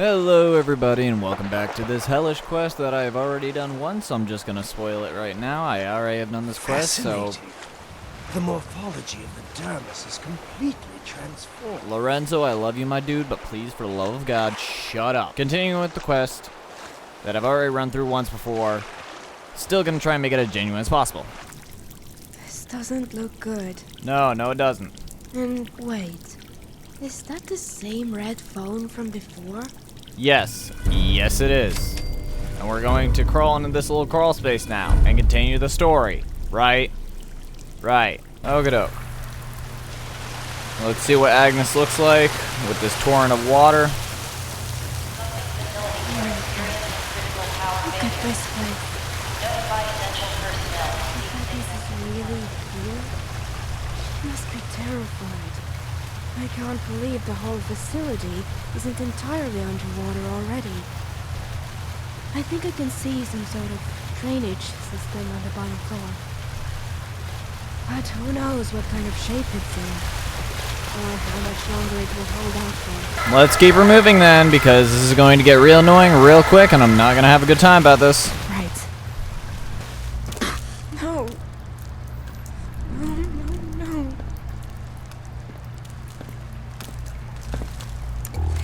Hello everybody and welcome back to this hellish quest that I have already done once. I'm just gonna spoil it right now. I already have done this quest, so... The morphology of the dermis is completely transformed. Lorenzo, I love you my dude, but please for the love of God, shut up. Continuing with the quest that I've already run through once before. Still gonna try and make it as genuine as possible. This doesn't look good. No, it doesn't. And wait, is that the same red phone from before? Yes it is. And we're going to crawl into this little crawl space now and continue the story. Right. Okie-doke. Let's see what Agnes looks like with this torrent of water. Look at this place. This is really here? She must be terrified. I can't believe the whole facility isn't entirely underwater already. I think I can see some sort of drainage system on the bottom floor. But who knows what kind of shape it's in, or how much longer it will hold out for. Let's keep her moving then, because this is going to get real annoying real quick, and I'm not going to have a good time about this. Right. No. No.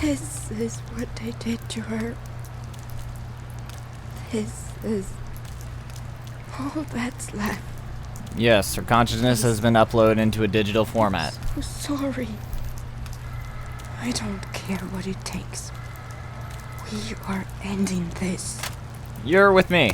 This is what they did to her. This is all that's left. Yes, her consciousness has been uploaded into a digital format. I'm so sorry. I don't care what it takes. We are ending this. You're with me.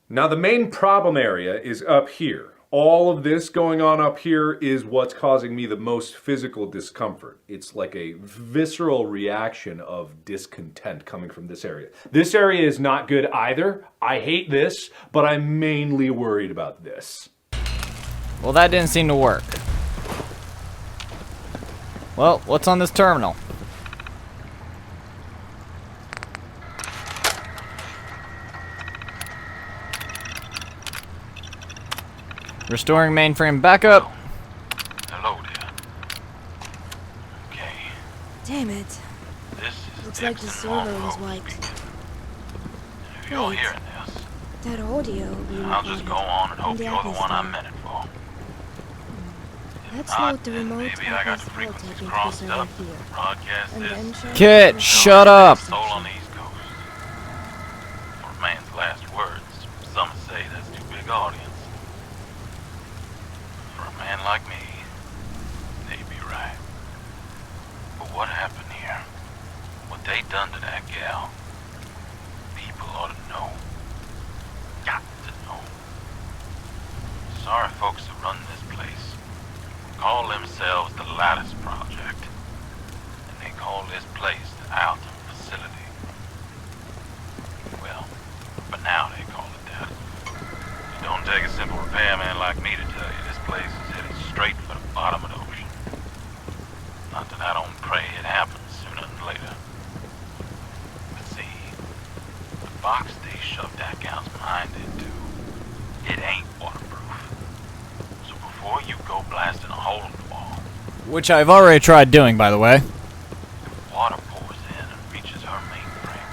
Now the main problem area is up here. All of this going on up here is what's causing me the most physical discomfort. It's like a visceral reaction of discontent coming from this area. This area is not good either. I hate this, but I'm mainly worried about this. Well, that didn't seem to work. Well, what's on this terminal? Restoring mainframe backup. Hello there. Okay. Damn it. This is Looks like the Dixon server is Monroe wiped. speaking. If you're Wait. hearing this, That audio you I'll just go on and hope the you're the Agnes one I phone. meant it for. Let's Not, load the then remote maybe I got the Agnes frequencies taking crossed server up. here. Broadcast And then this. show Kit, the shut up. Soul on the East Coast. For a man's last words, some say that's too big audience. For a man like me, they'd be right. But what happened here? What they done to that gal? People ought to know. Got to know. Sorry folks who run this place call themselves the Lattice Project. And they call this place the Alton Facility. Well, but now they call it that. It don't take a simple repairman like me to tell you this place is headed straight for the bottom of the ocean. Not that I don't pray it happens sooner than later. But see, the box they shoved that gal's behind into, it ain't waterproof. So before you go blasting a hole in the wall, Which I've already tried doing, by the way. if water pours in and reaches her mainframe,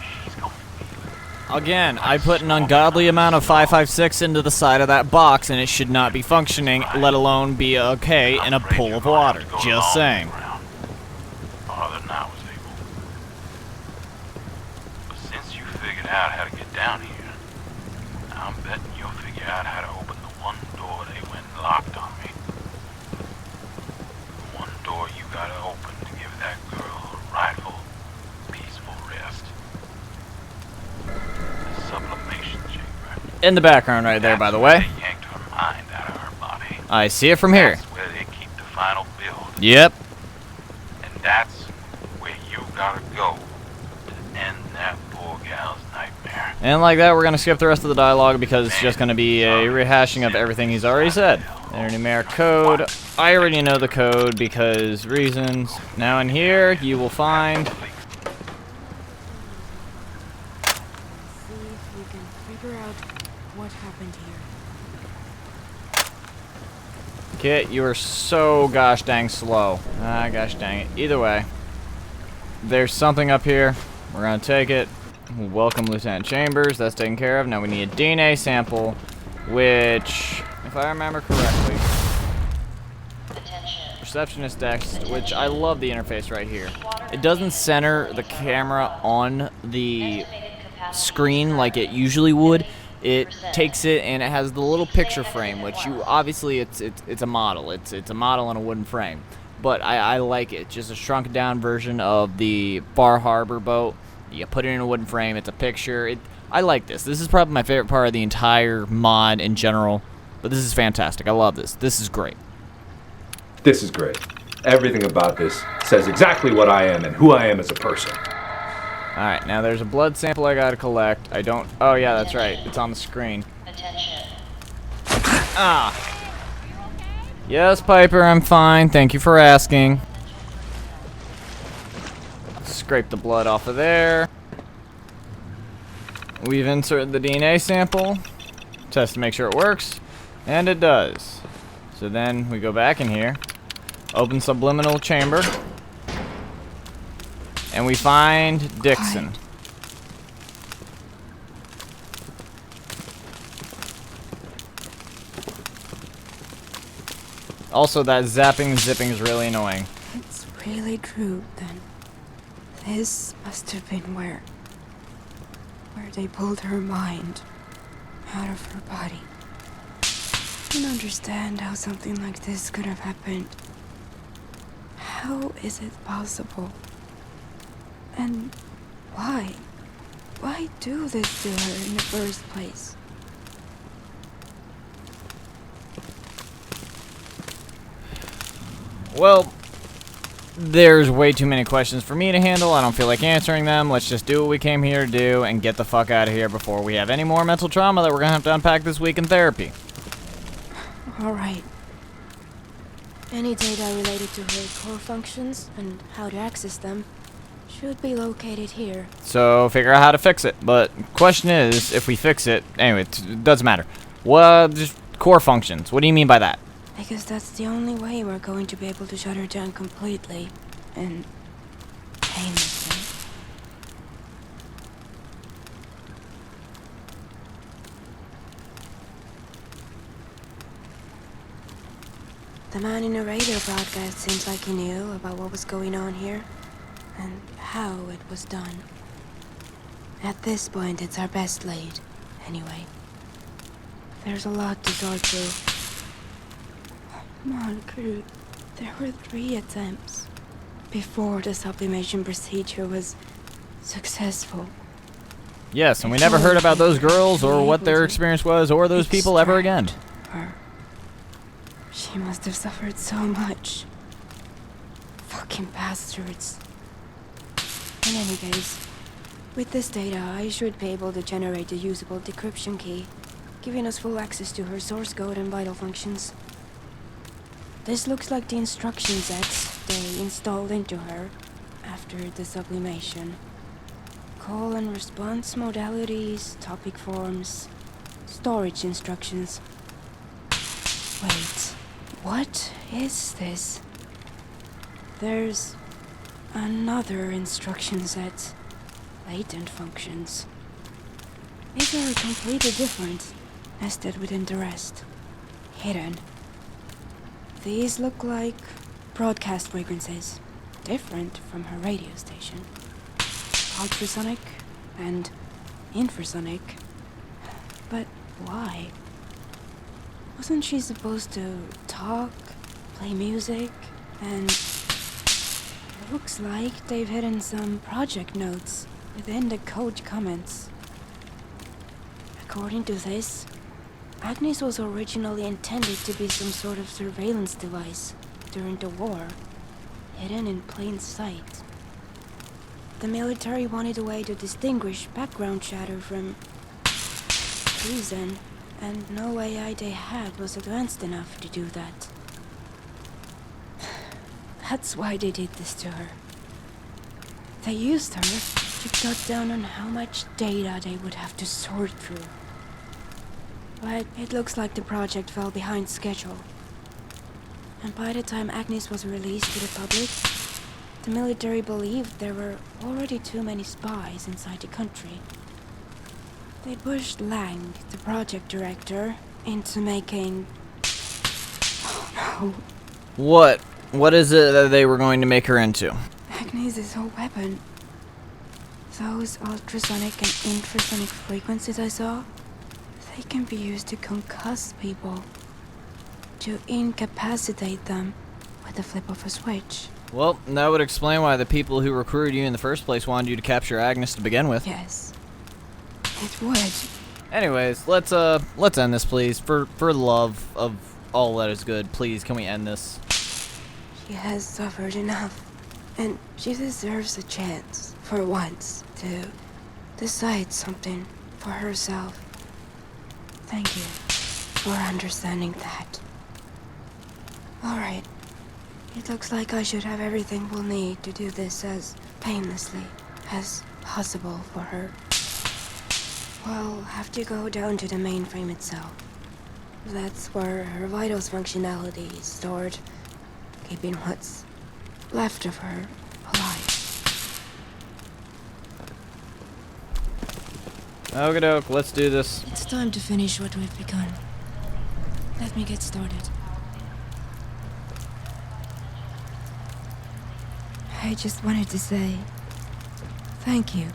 she's gonna feel it. Again, I put an ungodly amount of 556 into the side of that box, and it should not be functioning, let alone be okay in a pool of water. Just saying. Farther than I was able. But since you figured out how to get down here, I'm betting you'll figure out how to open the one door they went and locked on me. The one door you gotta open to give that girl a rightful, peaceful rest. The sublimation chamber. In the background right there, by the way. They yanked her mind out of her body. I see it from here. That's where they keep the final build. Yep. And that's where you gotta go to end that poor gal's nightmare. And like that, we're going to skip the rest of the dialogue because it's just going to be a rehashing of everything he's already said. Enter numeric code. I already know the code because reasons. Now in here, you will find... See if we can figure out what happened here. Kit, you are so gosh dang slow. Ah, gosh dang it. Either way, there's something up here. We're gonna take it. Welcome Lieutenant Chambers. That's taken care of. Now we need a DNA sample, which, if I remember correctly, receptionist desk, which I love the interface right here. It doesn't center the camera on the screen like it usually would. It takes it and it has the little picture frame, which you obviously it's a model. It's a model on a wooden frame, but I like it. Just a shrunk down version of the Bar Harbor boat. You put it in a wooden frame. It's a picture. I like this. This is probably my favorite part of the entire mod in general. But this is fantastic. I love this. This is great. This is great. Everything about this says exactly what I am and who I am as a person. Alright, now there's a blood sample I gotta collect. I don't... Oh, yeah, that's right. It's on the screen. Ah! Yes, Piper, I'm fine. Thank you for asking. Scrape the blood off of there. We've inserted the DNA sample. Test to make sure it works. And it does. So then we go back in here. Open subliminal chamber. And we find Dixon. Also, that zapping and zipping is really annoying. It's really true, then. This must have been where they pulled her mind out of her body. I don't understand how something like this could have happened. How is it possible? And why? Why do this to her in the first place? Well, there's way too many questions for me to handle. I don't feel like answering them. Let's just do what we came here to do and get the fuck out of here before we have any more mental trauma that we're gonna have to unpack this week in therapy. Alright. Any data related to her core functions and how to access them should be located here. So figure out how to fix it. But question is, if we fix it, anyway, it doesn't matter. What, just core functions? What do you mean by that? Because that's the only way we're going to be able to shut her down completely and painlessly. The man in the radio broadcast seems like he knew about what was going on here and how it was done. At this point, it's our best laid, anyway. There's a lot to sort through. Come on, crew. There were 3 attempts before the sublimation procedure was successful. Yes, and we never heard about those girls or what their experience was or those people ever again. Her. She must have suffered so much. Fucking bastards. In any case, with this data, I should be able to generate a usable decryption key, giving us full access to her source code and vital functions. This looks like the instruction sets they installed into her after the sublimation. Call and response modalities, topic forms, storage instructions. Wait, what is this? There's another instruction set. Latent functions. These are completely different, nested within the rest. Hidden. These look like broadcast frequencies, different from her radio station. Ultrasonic and infrasonic. But why? Wasn't she supposed to talk, play music, and it looks like they've hidden some project notes within the code comments. According to this, Agnes was originally intended to be some sort of surveillance device during the war, hidden in plain sight. The military wanted a way to distinguish background chatter from treason, and no AI they had was advanced enough to do that. That's why they did this to her. They used her to cut down on how much data they would have to sort through. But it looks like the project fell behind schedule. And by the time Agnes was released to the public, the military believed there were already too many spies inside the country. They pushed Lang, the project director, into making... Oh no. What? What is it that they were going to make her into? Agnes is a weapon. Those ultrasonic and infrasonic frequencies I saw, they can be used to concuss people. To incapacitate them with the flip of a switch. Well, that would explain why the people who recruited you in the first place wanted you to capture Agnes to begin with. Yes. It would. Anyways, let's end this, please. For the love of all that is good, please, can we end this? She has suffered enough, and she deserves a chance, for once, to decide something for herself. Thank you for understanding that. Alright. It looks like I should have everything we'll need to do this as painlessly as possible for her. We'll have to go down to the mainframe itself. That's where her vitals functionality is stored, keeping what's left of her alive. Okie doke, let's do this. It's time to finish what we've begun. Let me get started. I just wanted to say thank you.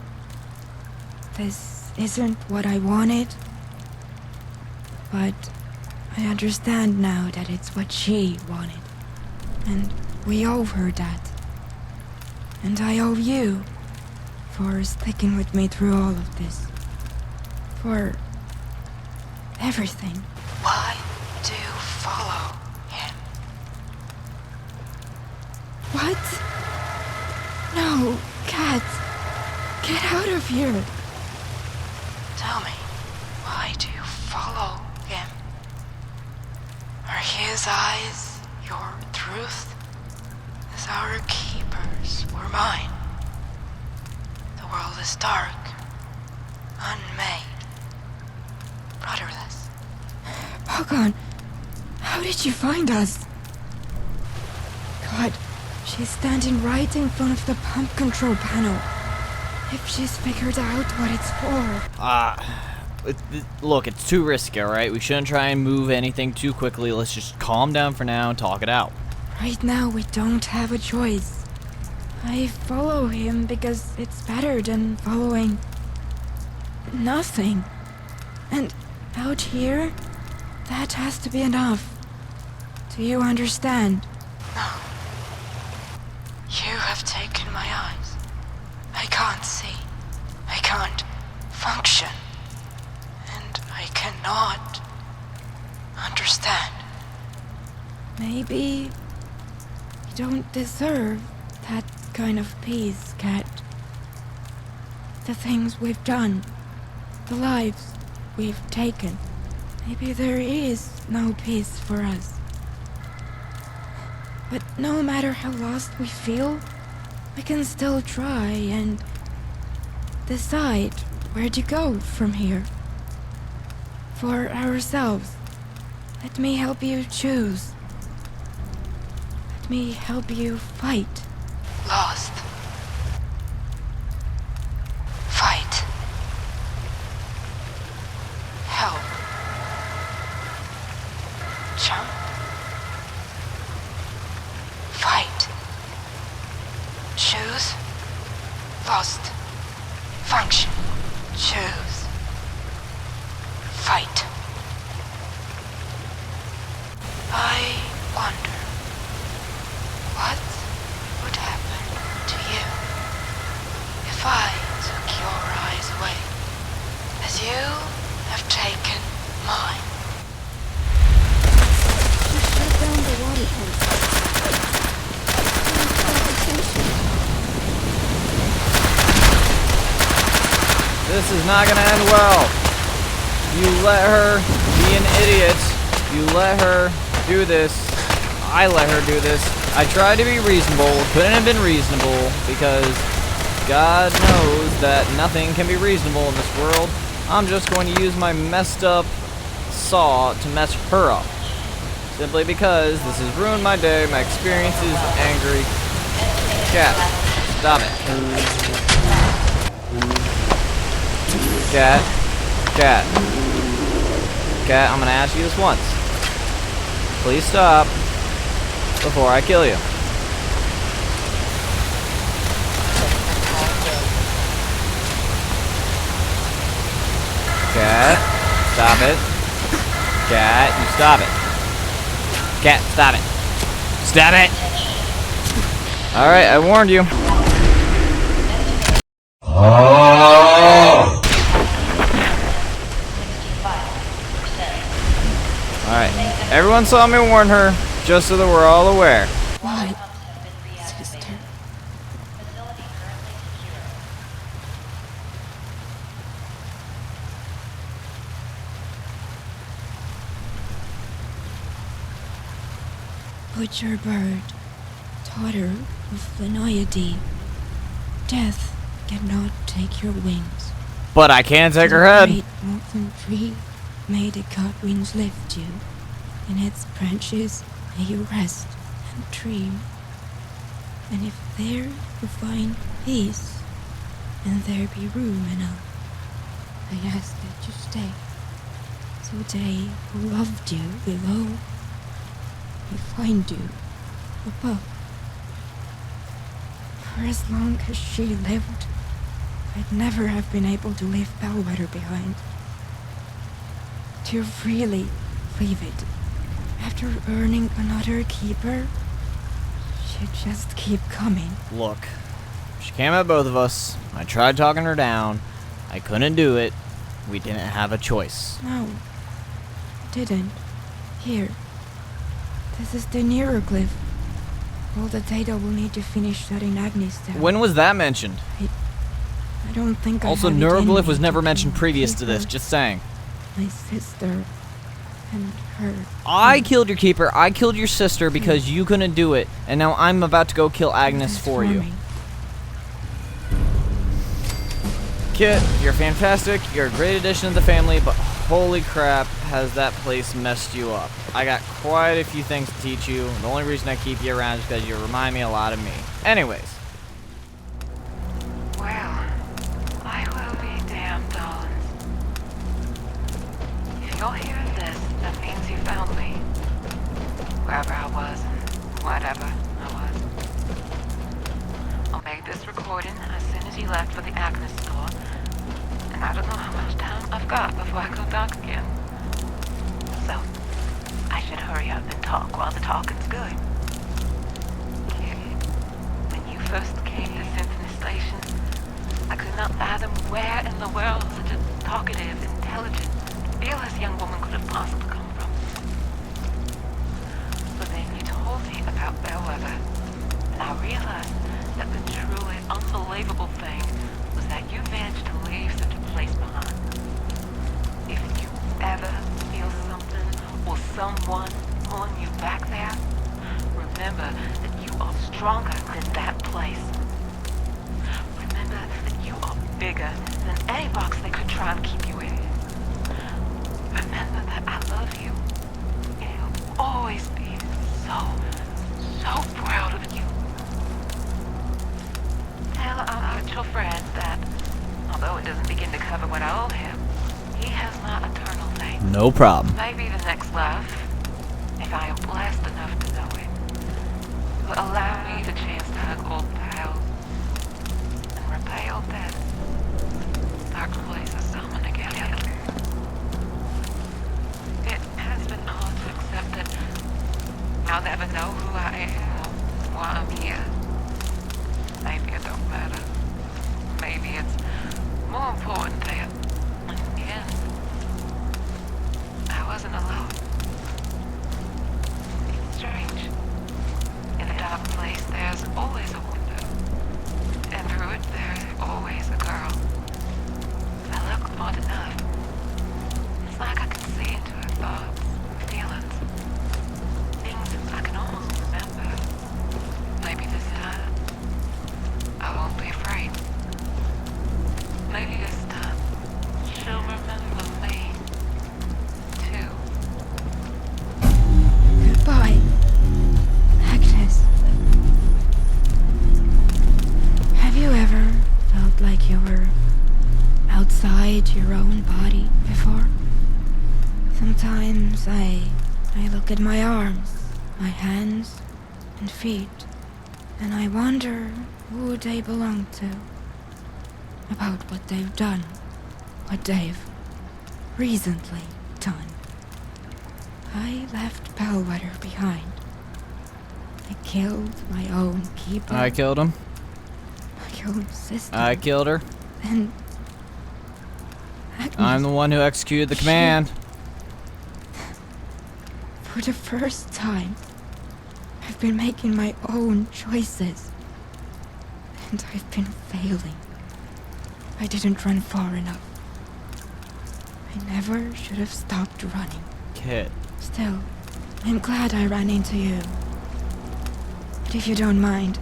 This isn't what I wanted, but I understand now that it's what she wanted. And we owe her that. And I owe you for sticking with me through all of this. For everything. Why do you follow him? What? No, Cat. Get out of here. Tell me, why do you follow him? Are his eyes your truth? As our keepers were mine. The world is dark, unmade, rudderless. Pogon, how did you find us? God. She's standing right in front of the pump control panel. If she's figured out what it's for... Look, it's too risky, alright? We shouldn't try and move anything too quickly. Let's just calm down for now and talk it out. Right now, we don't have a choice. I follow him because it's better than following... nothing. And out here, that has to be enough. Do you understand? No. You have taken my eyes. I can't see. I can't function. And I cannot understand. Maybe you don't deserve that kind of peace, Cat. The things we've done, the lives we've taken. Maybe there is no peace for us. But no matter how lost we feel, we can still try and decide where to go from here. For ourselves. Let me help you choose. Let me help you fight. Lost. Fight. Help. Jump. Fight. Choose. Lost. Function. Choose. Fight. I wonder what would happen to you if I took your eyes away, as you have taken mine. Just shut down the water pump. This is not gonna end well. You let her be an idiot. You let her do this. I let her do this. I tried to be reasonable. Couldn't have been reasonable because God knows that nothing can be reasonable in this world. I'm just going to use my messed up saw to mess her up. Simply because this has ruined my day, my experience is angry. Cat, stop it. Cat. Cat. Cat, I'm gonna ask you this once. Please stop before I kill you. Cat, stop it. Cat, you stop it. Cat, stop it. Stop it! Alright, I warned you. Alright, everyone saw me warn her, just so that we're all aware. Why, sister? Butcher bird, daughter of Lenoiade, death cannot take your wings. But I can't take her The head. great mountain tree may the god winds lift you. In its branches may you rest and dream. And if there you find peace, and there be room enough, I ask that you stay, so they who loved you below may find you above. For as long as she lived, I'd never have been able to leave Bellwether behind. To really leave it, after earning another keeper, she'd just keep coming. Look, she came at both of us. I tried talking her down. I couldn't do it. We didn't have a choice. No, I didn't. Here. This is the Neuroglyph. All the data will need to finish shutting Agnes down. When was that mentioned? I don't think Also, I have it in Neuroglyph me was to never kill mentioned previous to this, Keeper, just saying. my sister, and her. I killed your keeper, I killed your sister because you couldn't do it, and now I'm about to go kill Agnes for you. me. Kit, you're fantastic, you're a great addition to the family, but holy crap, has that place messed you up. I got quite a few things to teach you. The only reason I keep you around is because you remind me a lot of me. Anyways. Well, I will be damned, darlings. If you're hearing this, that means you found me. Wherever I was, and whatever I was. I'll make this recording as soon as you left for the Agnes store. And I don't know how much time I've got before I go dark again. So, I should hurry up and talk while the talking's good. When you first came to Symphony Station, I could not fathom where in the world such a talkative, intelligent, fearless young woman could have possibly come from. But then you told me about Bellwether, and I realized that the truly unbelievable thing was that you managed to leave such a place behind. If you ever feel something or someone pulling you back there, remember that you are stronger than that place. Remember that you are bigger than any box they could try and keep you in. Remember that I love you, and will always be so proud of you. Tell our mutual friend that, although it doesn't begin to cover what I owe him, he has my eternal thanks. No problem. Maybe the next life, if I am blessed enough to know it, will allow me the chance to hug old pals and repay old debts. Dark places summon again. It has been hard to accept that I'll never know who I am or why I'm here. Maybe it don't matter. Maybe it's more important that, in the end, I wasn't alone. It's strange. In a dark place, there's always a woman. were outside your own body before? Sometimes I look at my arms, my hands, and feet, and I wonder who they belong to. About what they've done, what they've recently done. I left Bellwether behind. I killed my own keeper. I killed him. My own sister. I killed her. And Agnes, I'm the one who executed the command. for the first time, I've been making my own choices. And I've been failing. I didn't run far enough. I never should have stopped running. Kit. Still, I'm glad I ran into you. But if you don't mind,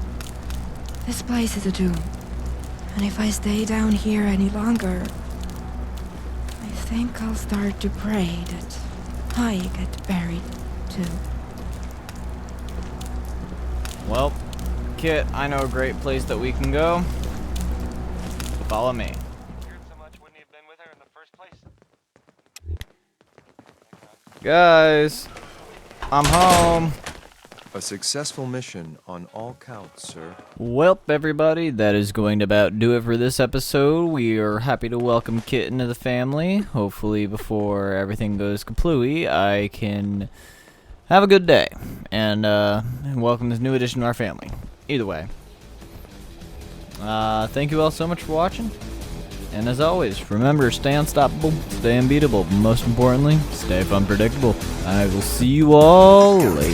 this place is a doom. And if I stay down here any longer, I think I'll start to pray that I get buried too. Well, Kit, I know a great place that we can go. Follow me. Guys, I'm home. A successful mission on all counts, sir. Welp, everybody, that is going to about do it for this episode. We are happy to welcome Kit into the family. Hopefully, before everything goes kaplooey, I can have a good day and welcome this new addition to our family. Either way, thank you all so much for watching. And as always, remember, stay unstoppable, stay unbeatable, but most importantly, stay fun predictable. I will see you all later.